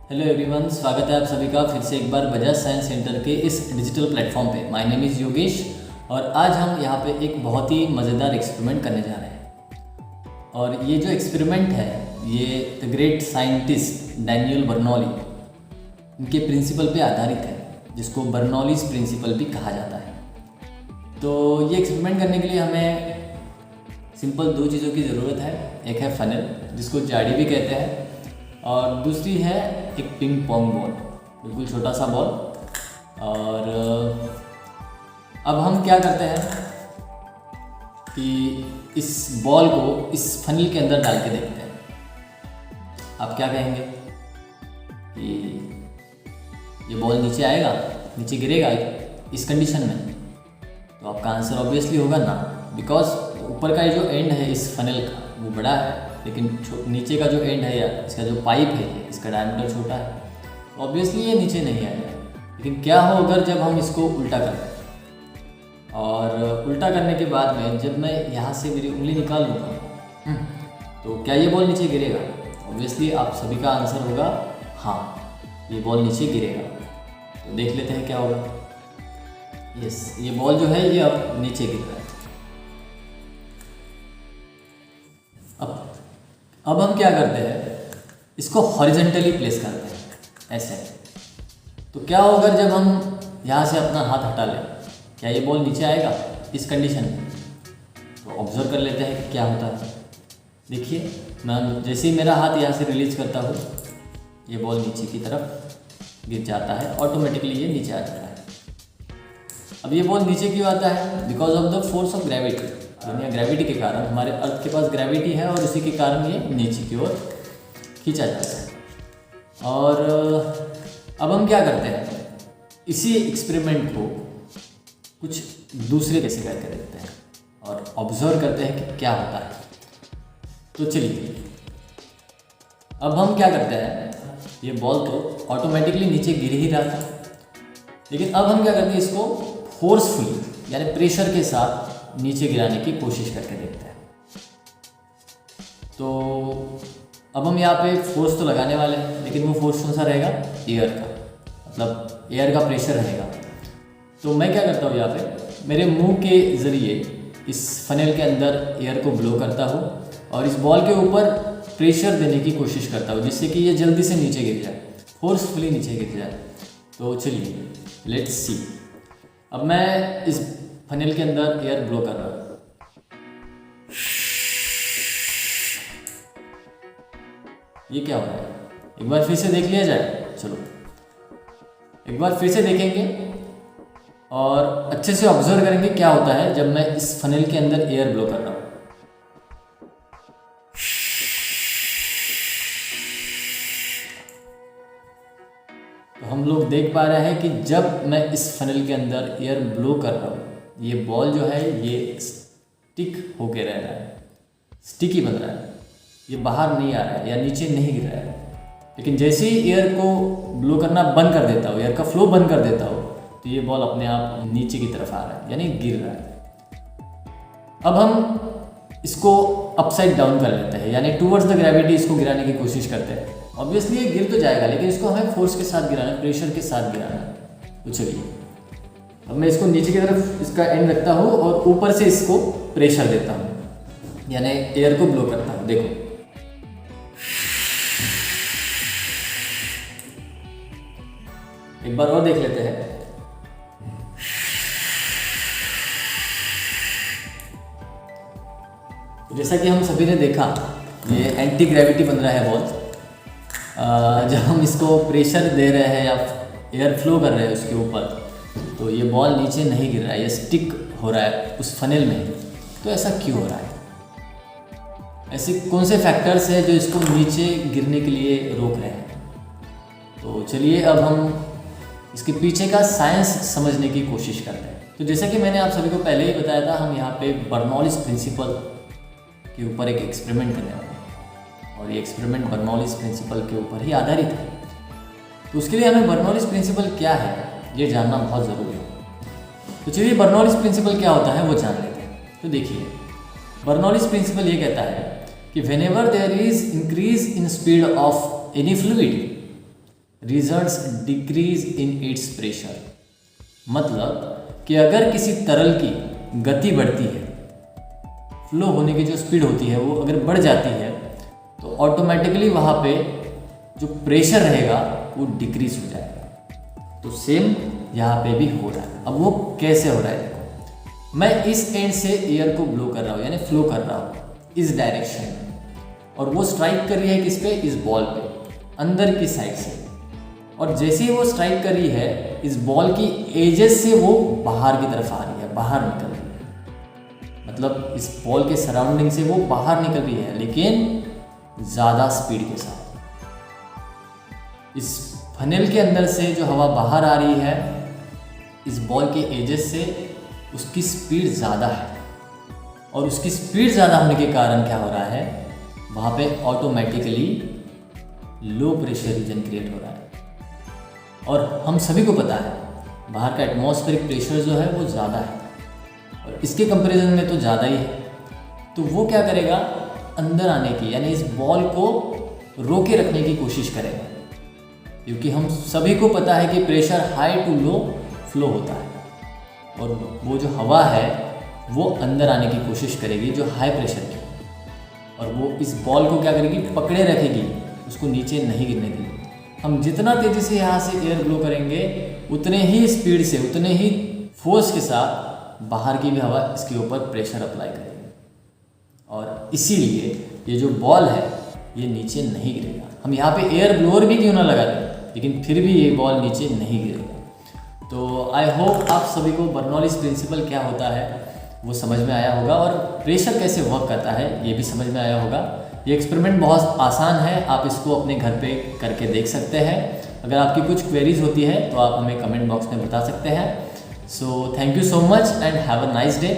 Hello everyone, स्वागत है आप सभी का फिर से एक बार बजाज साइंस सेंटर के इस डिजिटल प्लेटफॉर्म पे। माय नेम इज़ योगेश और आज हम यहाँ पे एक बहुत ही मज़ेदार एक्सपेरिमेंट करने जा रहे हैं। और ये जो एक्सपेरिमेंट है ये the great scientist Daniel Bernoulli इनके प्रिंसिपल पे आधारित है, जिसको बर्नौलीज प्रिंसिपल भी कहा जाता है। तो ये एक्सपेरिमेंट करने के लिए हमें सिंपल दो चीज़ों की ज़रूरत है। एक है फनल, जिसको जाड़ी भी कहते हैं, और दूसरी है एक पिंग पोंग बॉल, बिल्कुल छोटा सा बॉल। और अब हम क्या करते हैं कि इस बॉल को इस फनल के अंदर डाल के देखते हैं। आप क्या कहेंगे कि ये बॉल नीचे आएगा, नीचे गिरेगा इस कंडीशन में? तो आपका आंसर ऑब्वियसली होगा ना, बिकॉज ऊपर का जो एंड है इस फनल का वो बड़ा है, लेकिन नीचे का जो एंड है या इसका जो पाइप है इसका डायमीटर छोटा है, तो ऑब्वियसली ये नीचे नहीं आएगा। लेकिन क्या हो अगर जब हम इसको उल्टा कर दें, और उल्टा करने के बाद में जब मैं यहाँ से मेरी उंगली निकाल लूँगा तो क्या ये बॉल नीचे गिरेगा? ऑब्वियसली आप सभी का आंसर होगा हाँ, ये बॉल नीचे गिरेगा। तो देख लेते हैं क्या होगा। यस, ये बॉल जो है ये अब नीचे गिर रहा है। अब हम क्या करते हैं, इसको हॉरिजेंटली प्लेस करते हैं ऐसे। तो क्या होगा जब हम यहाँ से अपना हाथ हटा लें, क्या ये बॉल नीचे आएगा इस कंडीशन में? तो ऑब्जर्व कर लेते हैं कि क्या होता है। देखिए, मैं जैसे ही मेरा हाथ यहाँ से रिलीज करता हूँ, ये बॉल नीचे की तरफ गिर जाता है, ऑटोमेटिकली ये नीचे आ जाता है। अब ये बॉल नीचे क्यों आता है? Because of the force of gravity, यानी ग्रेविटी के कारण, हमारे अर्थ के पास ग्रेविटी है और इसी के कारण ये नीचे की ओर खींचा जाता है। और अब हम क्या करते हैं, इसी एक्सपेरिमेंट को कुछ दूसरे कैसे करके देखते हैं और ऑब्जर्व करते हैं कि क्या होता है। तो चलिए, अब हम क्या करते हैं, ये बॉल तो ऑटोमेटिकली नीचे गिर ही रहा था, लेकिन अब हम क्या करते हैं, इसको फोर्सफुली यानी प्रेशर के साथ नीचे गिराने की कोशिश करके देखते हैं। तो अब हम यहाँ पे फोर्स तो लगाने वाले हैं, लेकिन वो फोर्स कौन सा रहेगा? एयर का, मतलब एयर का प्रेशर रहेगा। तो मैं क्या करता हूँ, यहाँ पे मेरे मुंह के ज़रिए इस फनल के अंदर एयर को ब्लो करता हूँ और इस बॉल के ऊपर प्रेशर देने की कोशिश करता हूँ, जिससे कि ये जल्दी से नीचे गिर जाए, फोर्सफुली नीचे गिर जाए। तो चलिए, लेट्स सी। अब मैं इस फनल के अंदर एयर ब्लो कर रहा हूँ। ये क्या हो रहा है, एक बार फिर से देख लिया जाए। चलो एक बार फिर से देखेंगे और अच्छे से ऑब्जर्व करेंगे क्या होता है जब मैं इस फनल के अंदर एयर ब्लो कर रहा हूँ। तो हम लोग देख पा रहे हैं कि जब मैं इस फनल के अंदर एयर ब्लो कर रहा हूँ, ये बॉल जो है ये स्टिक होके रह रहा है, स्टिकी बन रहा है, ये बाहर नहीं आ रहा है या नीचे नहीं गिर रहा है। लेकिन जैसे ही एयर को ब्लो करना बंद कर देता हो, एयर का फ्लो बंद कर देता हो, तो ये बॉल अपने आप नीचे की तरफ आ रहा है, यानी गिर रहा है। अब हम इसको अपसाइड डाउन कर लेते हैं, यानी टूवर्ड्स द ग्रेविटी इसको गिराने की कोशिश करते हैं। ऑब्वियसली ये गिर तो जाएगा, लेकिन इसको हमें फोर्स के साथ गिराना है, प्रेशर के साथ गिराना है। तो चलिए, अब मैं इसको नीचे की तरफ इसका एंड रखता हूँ और ऊपर से इसको प्रेशर देता हूँ, यानी एयर को ब्लो करता हूँ। देखो, एक बार और देख लेते हैं। जैसा कि हम सभी ने देखा, ये एंटी ग्रेविटी बन रहा है बॉल। जब हम इसको प्रेशर दे रहे हैं या एयर फ्लो कर रहे हैं उसके ऊपर, तो ये बॉल नीचे नहीं गिर रहा है, ये स्टिक हो रहा है उस फनल में। तो ऐसा क्यों हो रहा है? ऐसे कौन से फैक्टर्स हैं जो इसको नीचे गिरने के लिए रोक रहे हैं? तो चलिए, अब हम इसके पीछे का साइंस समझने की कोशिश करते हैं। तो जैसा कि मैंने आप सभी को पहले ही बताया था, हम यहाँ पे बर्नौलीज प्रिंसिपल के ऊपर एक एक्सपेरिमेंट करने वाले हैं, और ये एक्सपेरिमेंट बर्नौलीज प्रिंसिपल के ऊपर ही आधारित है। तो उसके लिए हमें बर्नौलीज प्रिंसिपल क्या है ये जानना बहुत ज़रूरी है। तो चलिए, बर्नौलीज प्रिंसिपल क्या होता है वो जान लेते हैं। तो देखिए, बर्नौलीज प्रिंसिपल ये कहता है कि whenever there is increase in speed of any fluid, results decrease in its pressure. मतलब कि अगर किसी तरल की गति बढ़ती है, फ्लो होने की जो स्पीड होती है वो अगर बढ़ जाती है, तो ऑटोमेटिकली वहाँ पे जो प्रेशर रहेगा वो डिक्रीज हो जाएगा। तो सेम यहाँ पे भी हो रहा है। अब वो कैसे हो रहा है देखो, मैं इस एंड से एयर को ब्लो कर रहा हूँ, यानी फ्लो कर रहा हूँ इस डायरेक्शन में, और वो स्ट्राइक कर रही है किस पे, इस बॉल पे, अंदर की साइड से। और जैसे ही वो स्ट्राइक कर रही है, इस बॉल की एजेस से वो बाहर की तरफ आ रही है, बाहर निकल रही है। मतलब इस बॉल के सराउंडिंग से वो बाहर निकल रही है, लेकिन ज़्यादा स्पीड के साथ। इस फनेल के अंदर से जो हवा बाहर आ रही है इस बॉल के एजेस से, उसकी स्पीड ज़्यादा है, और उसकी स्पीड ज़्यादा होने के कारण क्या हो रहा है, वहाँ पे automatically low pressure region create हो रहा है। और हम सभी को पता है बाहर का एटमॉस्फेरिक प्रेशर जो है वो ज़्यादा है, और इसके कंपैरिजन में तो ज़्यादा ही है। तो वो क्या करेगा, अंदर आने की, यानी इस बॉल को रोके रखने की कोशिश करेगा, क्योंकि हम सभी को पता है कि pressure high to low flow होता है, और वो जो हवा है वो अंदर आने की कोशिश करेगी जो हाई प्रेशर की, और वो इस बॉल को क्या करेगी, पकड़े रखेगी, उसको नीचे नहीं गिरने देगी। हम जितना तेज़ी से यहाँ से एयर ब्लो करेंगे, उतने ही स्पीड से, उतने ही फोर्स के साथ बाहर की भी हवा इसके ऊपर प्रेशर अप्लाई करेगी, और इसीलिए ये जो बॉल है ये नीचे नहीं गिरेगा। हम यहाँ पे एयर ब्लोअर भी क्यों ना लगा दें, लेकिन फिर भी ये बॉल नीचे नहीं गिरेगा। तो आई होप आप सभी को बर्नौलीज प्रिंसिपल क्या होता है वो समझ में आया होगा, और प्रेशर कैसे वर्क करता है ये भी समझ में आया होगा। ये एक्सपेरिमेंट बहुत आसान है, आप इसको अपने घर पे करके देख सकते हैं। अगर आपकी कुछ क्वेरीज होती है तो आप हमें कमेंट बॉक्स में बता सकते हैं। So thank you so much and have a nice day.